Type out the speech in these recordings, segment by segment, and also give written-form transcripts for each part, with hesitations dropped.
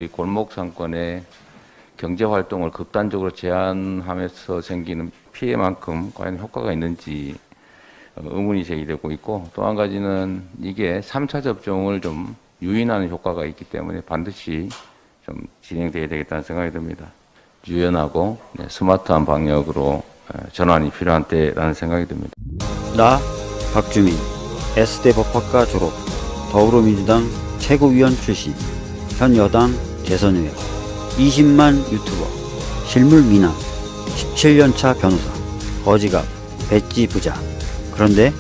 이 골목 상권의 경제 활동을 극단적으로 제한하면서 생기는 피해만큼 과연 효과가 있는지 의문이 제기되고 있고, 또 한 가지는 이게 3차 접종을 좀 유인하는 효과가 있기 때문에 반드시 좀 진행돼야 되겠다는 생각이 듭니다. 유연하고 스마트한 방역으로 전환이 필요한 때라는 생각이 듭니다. 나 박주민 S대 법학과 졸업, 더불어민주당 최고위원 출신, 현 여당 대선의원, 20만 유튜버, 실물 미남, 17년차 변호사, 거지갑, 배지 부자. 그런데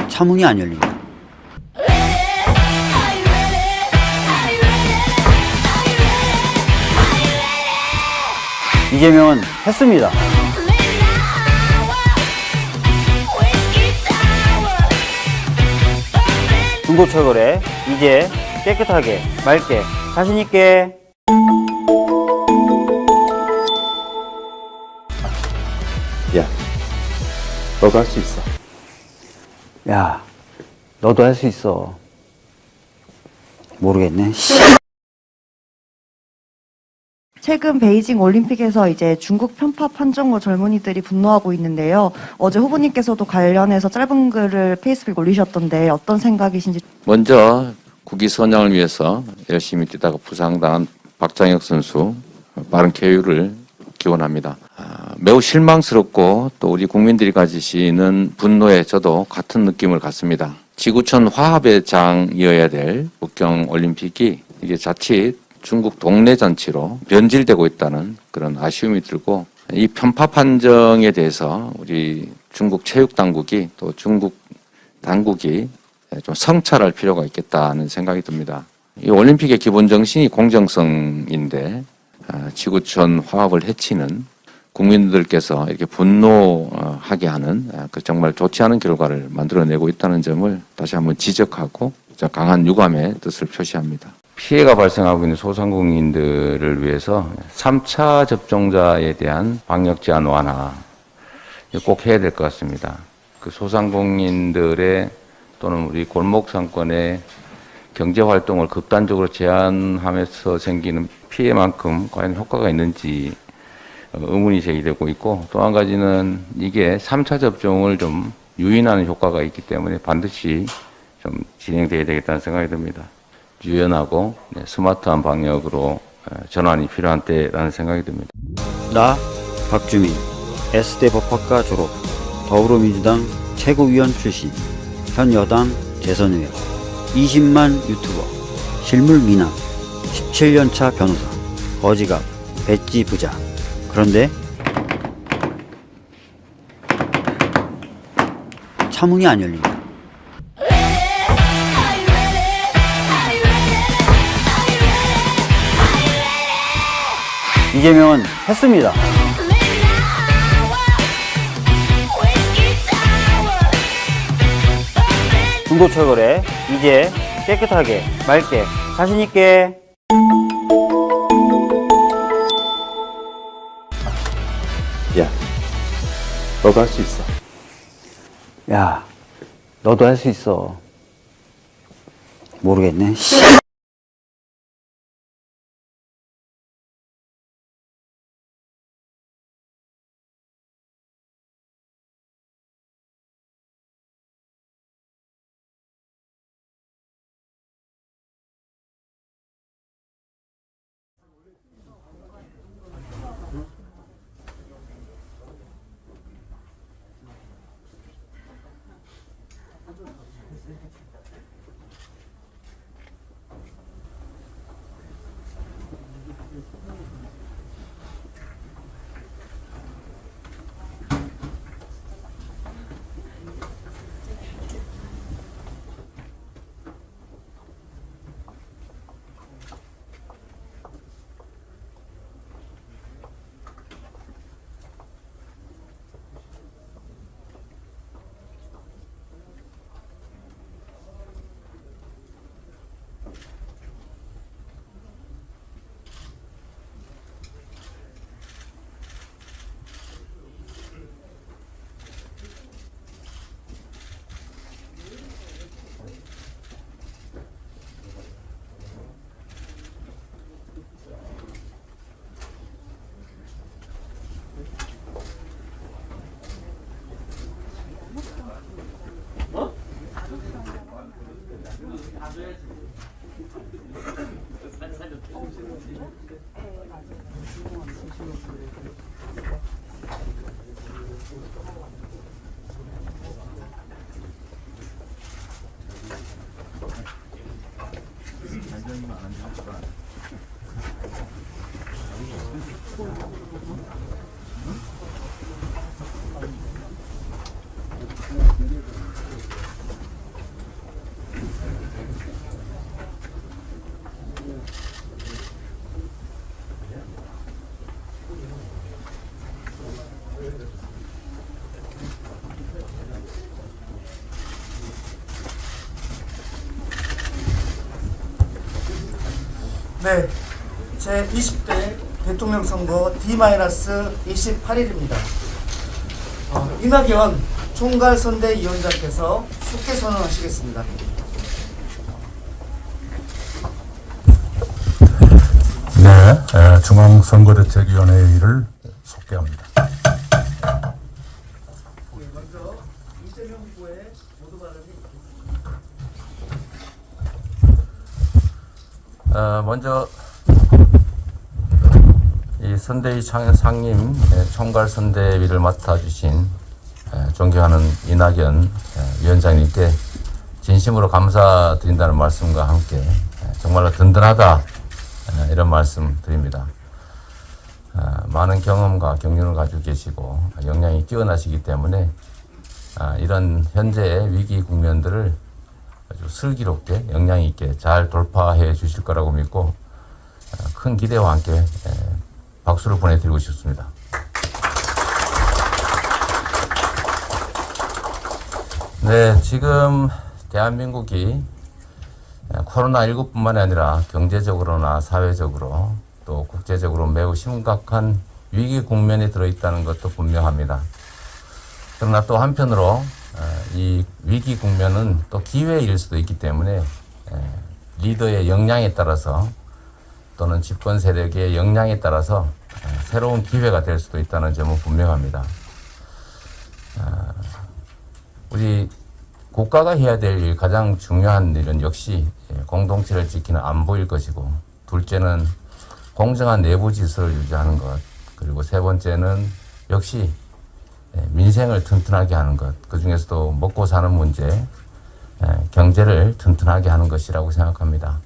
차문이 안 열린다. 이재명은 했습니다. 중고철거래 이제 깨끗하게 맑게 자신있게. 야, 너도 할 수 있어. 야, 너도 할 수 있어. 모르겠네. 최근 베이징 올림픽에서 이제 중국 편파 판정으로 젊은이들이 분노하고 있는데요. 어제 후보님께서도 관련해서 짧은 글을 페이스북에 올리셨던데 어떤 생각이신지. 먼저 국위 선양을 위해서 열심히 뛰다가 부상당한 박장혁 선수 빠른 쾌유를 기원합니다. 매우 실망스럽고 또 우리 국민들이 가지시는 분노에 저도 같은 느낌을 갖습니다. 지구촌 화합의 장이어야 될 북경 올림픽이 이게 자칫 중국 동네 잔치로 변질되고 있다는 그런 아쉬움이 들고, 이 편파 판정에 대해서 우리 중국 체육 당국이 또 중국 당국이 좀 성찰할 필요가 있겠다는 생각이 듭니다. 이 올림픽의 기본 정신이 공정성인데 지구촌 화합을 해치는 국민들께서 이렇게 분노하게 하는 그 정말 좋지 않은 결과를 만들어내고 있다는 점을 다시 한번 지적하고 강한 유감의 뜻을 표시합니다. 피해가 발생하고 있는 소상공인들을 위해서 3차 접종자에 대한 방역 제한 완화 꼭 해야 될 것 같습니다. 그 소상공인들의 또는 우리 골목 상권의 경제 활동을 극단적으로 제한하면서 생기는 피해만큼 과연 효과가 있는지 의문이 제기되고 있고, 또 한 가지는 이게 3차 접종을 좀 유인하는 효과가 있기 때문에 반드시 좀 진행돼야 되겠다는 생각이 듭니다. 유연하고 스마트한 방역으로 전환이 필요한 때라는 생각이 듭니다. 나 박주민 S대 법학과 졸업, 더불어민주당 최고위원 출신, 현 여당 대선의원, 20만 유튜버, 실물 미남, 17년차 변호사, 거지갑, 배지 부자. 그런데 차문이 안 열린다. 이재명은 했습니다. 중고철거래 이제 깨끗하게 맑게 자신있게. 야, 너도 할 수 있어. 야, 너도 할 수 있어. 모르겠네. 네, 제 20대 대통령 선거 D-28일입니다. 이낙연 총괄선대위원장께서 속개 선언하시겠습니다. 네, 중앙선거대책위원회의를 속개합니다. 먼저 이재명 후보의 모두 발언이 먼저 이 선대위 상임 총괄 선대위를 맡아주신 존경하는 이낙연 위원장님께 진심으로 감사드린다는 말씀과 함께 정말로 든든하다 이런 말씀 드립니다. 많은 경험과 경륜을 가지고 계시고 역량이 뛰어나시기 때문에 이런 현재의 위기 국면들을 아주 슬기롭게 역량 있게 잘 돌파해 주실 거라고 믿고 큰 기대와 함께 박수를 보내드리고 싶습니다. 네, 지금 대한민국이 코로나19뿐만이 아니라 경제적으로나 사회적으로 또 국제적으로 매우 심각한 위기 국면에 들어있다는 것도 분명합니다. 그러나 또 한편으로 이 위기 국면은 또 기회일 수도 있기 때문에 리더의 역량에 따라서 또는 집권 세력의 역량에 따라서 새로운 기회가 될 수도 있다는 점은 분명합니다. 우리 국가가 해야 될 일, 가장 중요한 일은 역시 공동체를 지키는 안보일 것이고, 둘째는 공정한 내부 질서를 유지하는 것, 그리고 세 번째는 역시 민생을 튼튼하게 하는 것, 그 중에서도 먹고 사는 문제, 경제를 튼튼하게 하는 것이라고 생각합니다.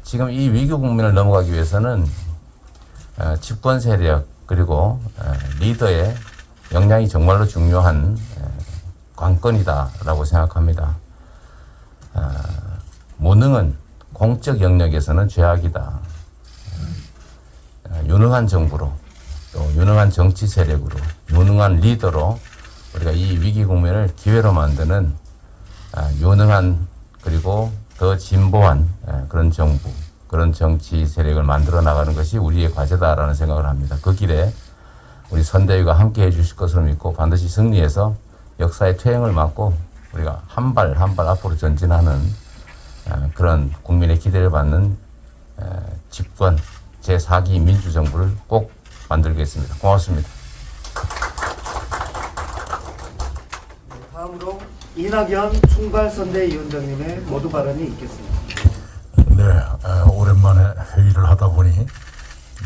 지금 이 위기 국면을 넘어가기 위해서는 집권 세력 그리고 리더의 역량이 정말로 중요한 관건이다라고 생각합니다. 무능은 공적 영역에서는 죄악이다. 유능한 정부로 또 유능한 정치 세력으로 유능한 리더로 우리가 이 위기 국면을 기회로 만드는 유능한 그리고 더 진보한 그런 정부, 그런 정치 세력을 만들어 나가는 것이 우리의 과제다라는 생각을 합니다. 그 길에 우리 선대위가 함께 해주실 것으로 믿고 반드시 승리해서 역사의 퇴행을 막고 우리가 한 발 한 발 앞으로 전진하는 그런 국민의 기대를 받는 집권 제4기 민주정부를 꼭 만들겠습니다. 고맙습니다. 다음으로 이낙연 총괄선대위원장님의 모두 발언이 있겠습니다. 네, 오랜만에 회의를 하다 보니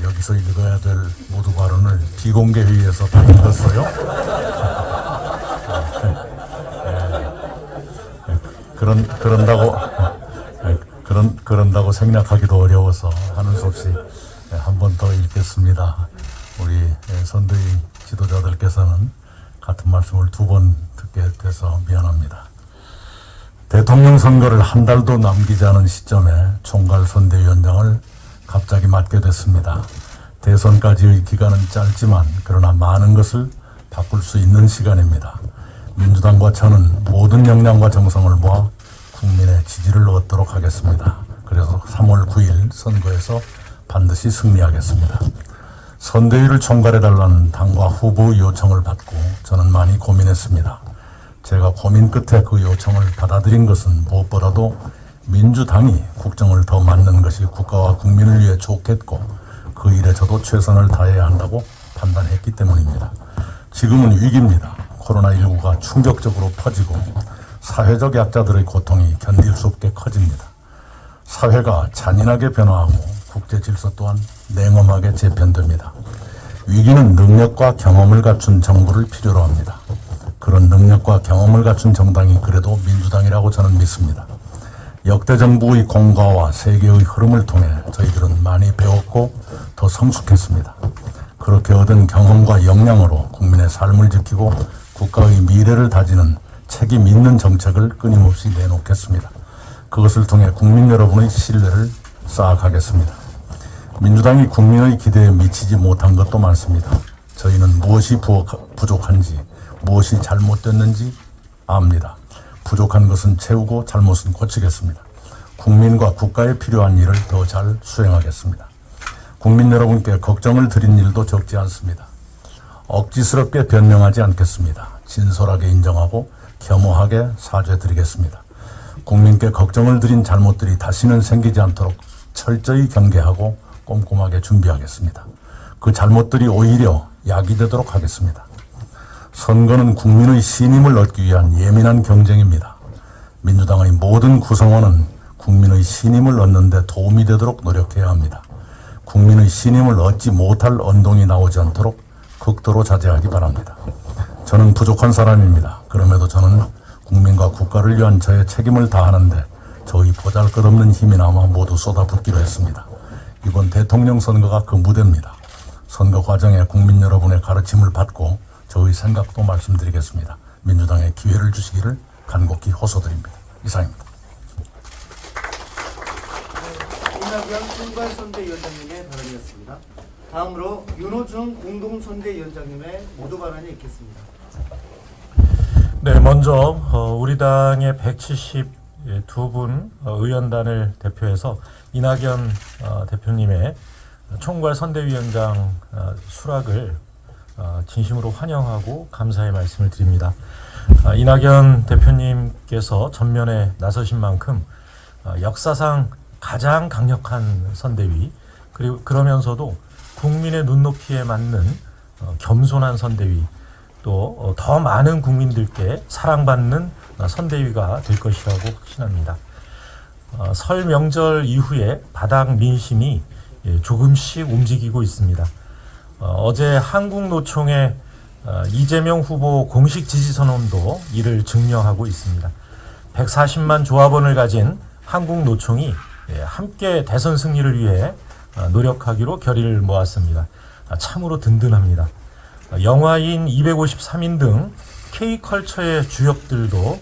여기서 읽어야 될 모두 발언을 비공개 회의에서 다 읽었어요. 그런다고 생략하기도 어려워서 하는 수 없이 한 번 더 읽겠습니다. 우리 선대위 지도자들께서는 같은 말씀을 두 번 듣게 돼서 미안합니다. 대통령 선거를 한 달도 남기지 않은 시점에 총괄선대위원장을 갑자기 맡게 됐습니다. 대선까지의 기간은 짧지만 그러나 많은 것을 바꿀 수 있는 시간입니다. 민주당과 저는 모든 역량과 정성을 모아 국민의 지지를 얻도록 하겠습니다. 그래서 3월 9일 선거에서 반드시 승리하겠습니다. 선대위를 총괄해달라는 당과 후보 요청을 받고 저는 많이 고민했습니다. 제가 고민 끝에 그 요청을 받아들인 것은 무엇보다도 민주당이 국정을 더 맡는 것이 국가와 국민을 위해 좋겠고 그 일에 저도 최선을 다해야 한다고 판단했기 때문입니다. 지금은 위기입니다. 코로나19가 충격적으로 퍼지고 사회적 약자들의 고통이 견딜 수 없게 커집니다. 사회가 잔인하게 변화하고 국제 질서 또한 냉엄하게 재편됩니다. 위기는 능력과 경험을 갖춘 정부를 필요로 합니다. 그런 능력과 경험을 갖춘 정당이 그래도 민주당이라고 저는 믿습니다. 역대 정부의 공과와 세계의 흐름을 통해 저희들은 많이 배웠고 더 성숙했습니다. 그렇게 얻은 경험과 역량으로 국민의 삶을 지키고 국가의 미래를 다지는 책임 있는 정책을 끊임없이 내놓겠습니다. 그것을 통해 국민 여러분의 신뢰를 쌓아가겠습니다. 민주당이 국민의 기대에 미치지 못한 것도 많습니다. 저희는 무엇이 부족한지, 무엇이 잘못됐는지 압니다. 부족한 것은 채우고 잘못은 고치겠습니다. 국민과 국가에 필요한 일을 더 잘 수행하겠습니다. 국민 여러분께 걱정을 드린 일도 적지 않습니다. 억지스럽게 변명하지 않겠습니다. 진솔하게 인정하고 겸허하게 사죄드리겠습니다. 국민께 걱정을 드린 잘못들이 다시는 생기지 않도록 철저히 경계하고 꼼꼼하게 준비하겠습니다. 그 잘못들이 오히려 약이 되도록 하겠습니다. 선거는 국민의 신임을 얻기 위한 예민한 경쟁입니다. 민주당의 모든 구성원은 국민의 신임을 얻는 데 도움이 되도록 노력해야 합니다. 국민의 신임을 얻지 못할 언동이 나오지 않도록 극도로 자제하기 바랍니다. 저는 부족한 사람입니다. 그럼에도 저는 국민과 국가를 위한 저의 책임을 다하는데 저희 보잘것없는 힘이나마 모두 쏟아붓기로 했습니다. 이번 대통령 선거가 그 무대입니다. 선거 과정에 국민 여러분의 가르침을 받고 저의 생각도 말씀드리겠습니다. 민주당에 기회를 주시기를 간곡히 호소드립니다. 이상입니다. 이낙연 총괄선대위원장님의 발언이었습니다. 다음으로 윤호중 공동선대위원장님의 모두 발언이 있겠습니다. 네, 먼저 우리 당의 172분 의원단을 대표해서 이낙연 대표님의 총괄선대위원장 수락을 진심으로 환영하고 감사의 말씀을 드립니다. 이낙연 대표님께서 전면에 나서신 만큼 역사상 가장 강력한 선대위, 그리고 그러면서도 국민의 눈높이에 맞는 겸손한 선대위, 또 더 많은 국민들께 사랑받는 선대위가 될 것이라고 확신합니다. 설 명절 이후에 바닥 민심이 조금씩 움직이고 있습니다. 어제 한국노총의 이재명 후보 공식 지지선언도 이를 증명하고 있습니다. 140만 조합원을 가진 한국노총이 함께 대선 승리를 위해 노력하기로 결의를 모았습니다. 참으로 든든합니다. 영화인 253인 등 K컬처의 주역들도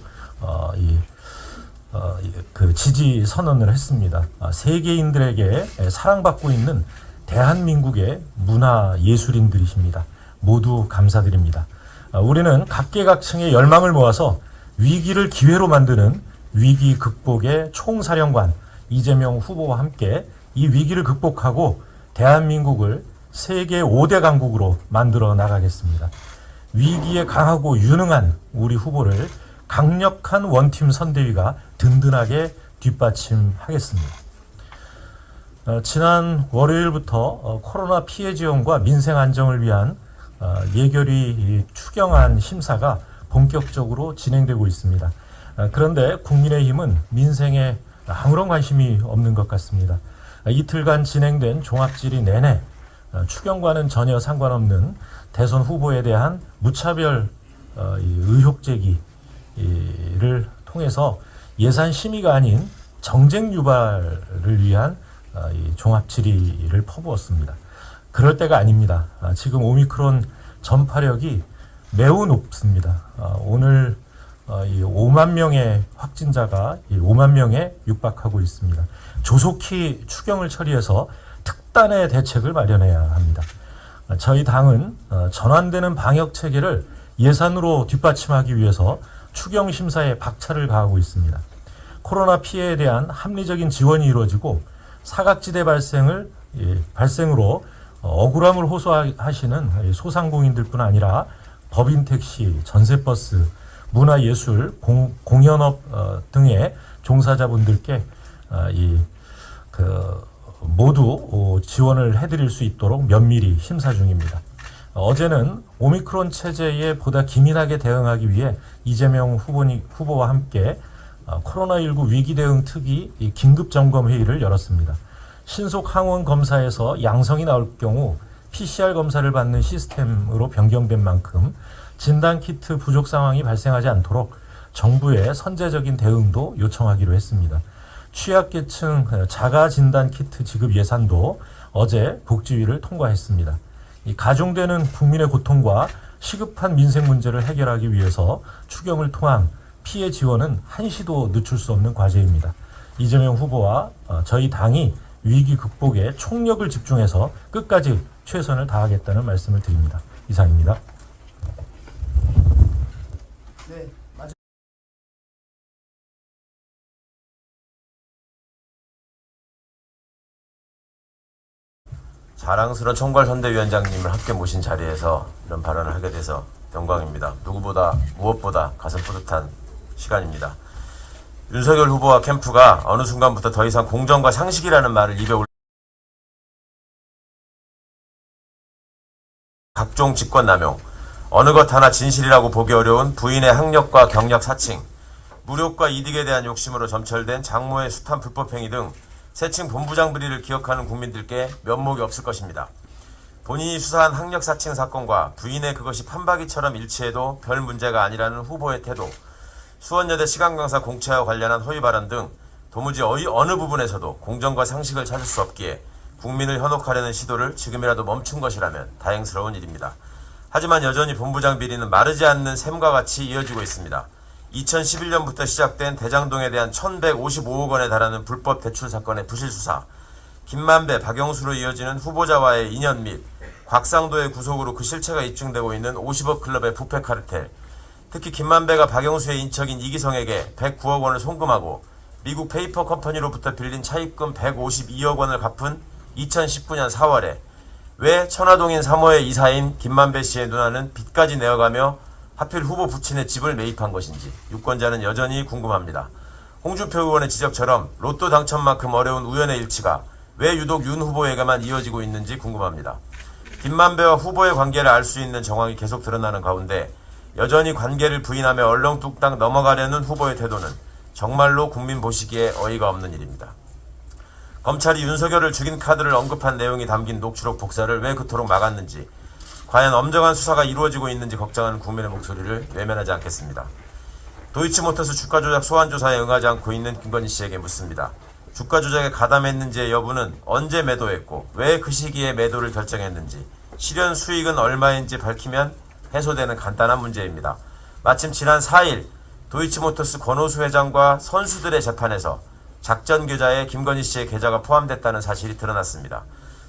그 지지 선언을 했습니다. 세계인들에게 사랑받고 있는 대한민국의 문화 예술인들이십니다. 모두 감사드립니다. 우리는 각계각층의 열망을 모아서 위기를 기회로 만드는 위기 극복의 총사령관 이재명 후보와 함께 이 위기를 극복하고 대한민국을 세계 5대 강국으로 만들어 나가겠습니다. 위기에 강하고 유능한 우리 후보를 강력한 원팀 선대위가 든든하게 뒷받침하겠습니다. 지난 월요일부터 코로나 피해 지원과 민생 안정을 위한 예결위 추경안 심사가 본격적으로 진행되고 있습니다. 그런데 국민의힘은 민생에 아무런 관심이 없는 것 같습니다. 이틀간 진행된 종합질의 내내 추경과는 전혀 상관없는 대선 후보에 대한 무차별 의혹 제기를 통해서 예산 심의가 아닌 정쟁 유발을 위한 종합 질의를 퍼부었습니다. 그럴 때가 아닙니다. 지금 오미크론 전파력이 매우 높습니다. 오늘 5만 명의 확진자가 5만 명에 육박하고 있습니다. 조속히 추경을 처리해서 특단의 대책을 마련해야 합니다. 저희 당은 전환되는 방역 체계를 예산으로 뒷받침하기 위해서 추경 심사에 박차를 가하고 있습니다. 코로나 피해에 대한 합리적인 지원이 이루어지고 사각지대 발생으로 억울함을 호소하시는 소상공인들뿐 아니라 법인 택시, 전세버스, 문화예술, 공연업 등의 종사자분들께 모두 지원을 해드릴 수 있도록 면밀히 심사 중입니다. 어제는 오미크론 체제에 보다 기민하게 대응하기 위해 이재명 후보와 함께 코로나19 위기 대응 특위 긴급 점검 회의를 열었습니다. 신속 항원 검사에서 양성이 나올 경우 PCR 검사를 받는 시스템으로 변경된 만큼 진단키트 부족 상황이 발생하지 않도록 정부의 선제적인 대응도 요청하기로 했습니다. 취약계층 자가 진단키트 지급 예산도 어제 복지위를 통과했습니다. 이 가중되는 국민의 고통과 시급한 민생 문제를 해결하기 위해서 추경을 통한 피해 지원은 한시도 늦출 수 없는 과제입니다. 이재명 후보와 저희 당이 위기 극복에 총력을 집중해서 끝까지 최선을 다하겠다는 말씀을 드립니다. 이상입니다. 네, 자랑스러운 총괄선대위원장님을 함께 모신 자리에서 이런 발언을 하게 돼서 영광입니다. 누구보다 무엇보다 가슴 뿌듯한 시간입니다. 윤석열 후보와 캠프가 어느 순간부터 더 이상 공정과 상식이라는 말을 입에 각종 직권남용, 어느 것 하나 진실이라고 보기 어려운 부인의 학력과 경력 사칭, 무력과 이득에 대한 욕심으로 점철된 장모의 숱한 불법행위 등 세칭 본부장 비리를 기억하는 국민들께 면목이 없을 것입니다. 본인이 수사한 학력 사칭 사건과 부인의 그것이 판박이처럼 일치해도 별 문제가 아니라는 후보의 태도, 수원여대 시간강사 공채와 관련한 허위 발언 등 도무지 어느 부분에서도 공정과 상식을 찾을 수 없기에 국민을 현혹하려는 시도를 지금이라도 멈춘 것이라면 다행스러운 일입니다. 하지만 여전히 본부장 비리는 마르지 않는 샘과 같이 이어지고 있습니다. 2011년부터 시작된 대장동에 대한 1,155억 원에 달하는 불법 대출 사건의 부실 수사, 김만배, 박영수로 이어지는 후보자와의 인연 및 곽상도의 구속으로 그 실체가 입증되고 있는 50억 클럽의 부패 카르텔, 특히 김만배가 박영수의 인척인 이기성에게 109억 원을 송금하고 미국 페이퍼 컴퍼니로부터 빌린 차입금 152억 원을 갚은 2019년 4월에 왜 천화동인 3호의 이사인 김만배 씨의 누나는 빚까지 내어가며 하필 후보 부친의 집을 매입한 것인지 유권자는 여전히 궁금합니다. 홍준표 의원의 지적처럼 로또 당첨만큼 어려운 우연의 일치가 왜 유독 윤 후보에게만 이어지고 있는지 궁금합니다. 김만배와 후보의 관계를 알 수 있는 정황이 계속 드러나는 가운데 여전히 관계를 부인하며 얼렁뚱땅 넘어가려는 후보의 태도는 정말로 국민 보시기에 어이가 없는 일입니다. 검찰이 윤석열을 죽인 카드를 언급한 내용이 담긴 녹취록 복사를 왜 그토록 막았는지, 과연 엄정한 수사가 이루어지고 있는지 걱정하는 국민의 목소리를 외면하지 않겠습니다. 도이치모터스 주가 조작 소환 조사에 응하지 않고 있는 김건희 씨에게 묻습니다. 주가 조작에 가담했는지의 여부는 언제 매도했고 왜 그 시기에 매도를 결정했는지, 실현 수익은 얼마인지 밝히면 해소되는 간단한 문제입니다. 마침 지난 4일 도이치모터스 권오수 회장과 선수들의 재판에서 작전 계좌에 김건희 씨의 계좌가 포함됐다는 사실이 드러났습니다.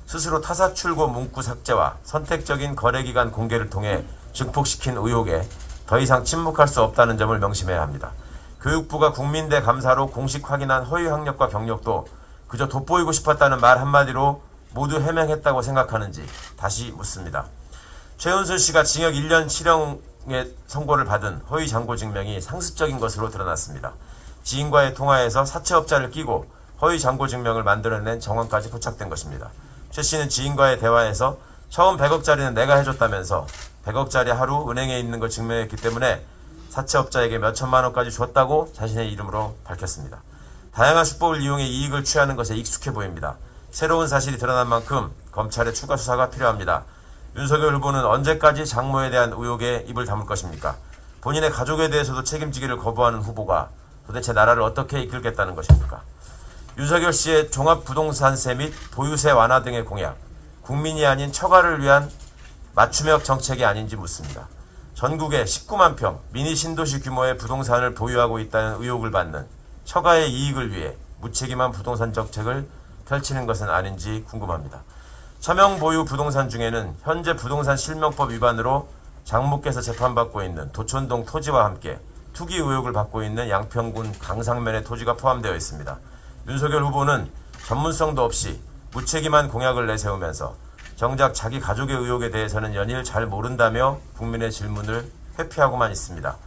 스스로 타사 출고 문구 삭제와 선택적인 거래기간 공개를 통해 증폭시킨 의혹에 더 이상 침묵할 수 없다는 점을 명심해야 합니다. 교육부가 국민대 감사로 공식 확인한 허위 학력과 경력도 그저 돋보이고 싶었다는 말 한마디로 모두 해명했다고 생각하는지 다시 묻습니다. 최은순 씨가 징역 1년 실형의 선고를 받은 허위 잔고 증명이 상습적인 것으로 드러났습니다. 지인과의 통화에서 사채업자를 끼고 허위 잔고 증명을 만들어낸 정황까지 포착된 것입니다. 최 씨는 지인과의 대화에서 처음 100억짜리는 내가 해줬다면서 100억짜리 하루 은행에 있는 걸 증명했기 때문에 사채업자에게 몇 천만 원까지 줬다고 자신의 이름으로 밝혔습니다. 다양한 수법을 이용해 이익을 취하는 것에 익숙해 보입니다. 새로운 사실이 드러난 만큼 검찰의 추가 수사가 필요합니다. 윤석열 후보는 언제까지 장모에 대한 의혹에 입을 다물 것입니까? 본인의 가족에 대해서도 책임지기를 거부하는 후보가 도대체 나라를 어떻게 이끌겠다는 것입니까? 윤석열 씨의 종합부동산세 및 보유세 완화 등의 공약, 국민이 아닌 처가를 위한 맞춤형 정책이 아닌지 묻습니다. 전국에 19만 평 미니 신도시 규모의 부동산을 보유하고 있다는 의혹을 받는 처가의 이익을 위해 무책임한 부동산 정책을 펼치는 것은 아닌지 궁금합니다. 차명 보유 부동산 중에는 현재 부동산 실명법 위반으로 장모께서 재판받고 있는 도촌동 토지와 함께 투기 의혹을 받고 있는 양평군 강상면의 토지가 포함되어 있습니다. 윤석열 후보는 전문성도 없이 무책임한 공약을 내세우면서 정작 자기 가족의 의혹에 대해서는 연일 잘 모른다며 국민의 질문을 회피하고만 있습니다.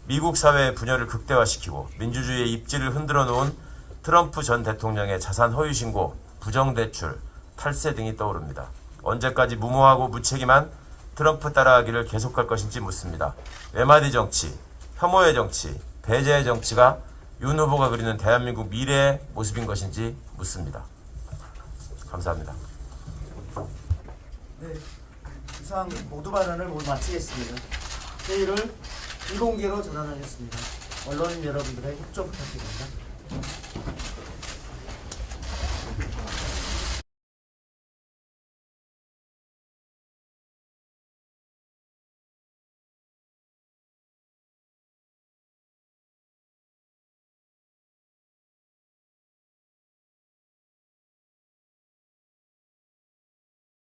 미국 사회의 분열을 극대화시키고 민주주의의 입지를 흔들어 놓은 트럼프 전 대통령의 자산 허위 신고, 부정대출, 탈세 등이 떠오릅니다. 언제까지 무모하고 무책임한 트럼프 따라하기를 계속할 것인지 묻습니다. 외마디 정치, 혐오의 정치, 배제의 정치가 윤 후보가 그리는 대한민국 미래의 모습인 것인지 묻습니다. 감사합니다. 네, 이상 모두 발언을 모두 마치겠습니다. 회의를 비공개로 전환하겠습니다. 언론 여러분들의 협조 부탁드립니다.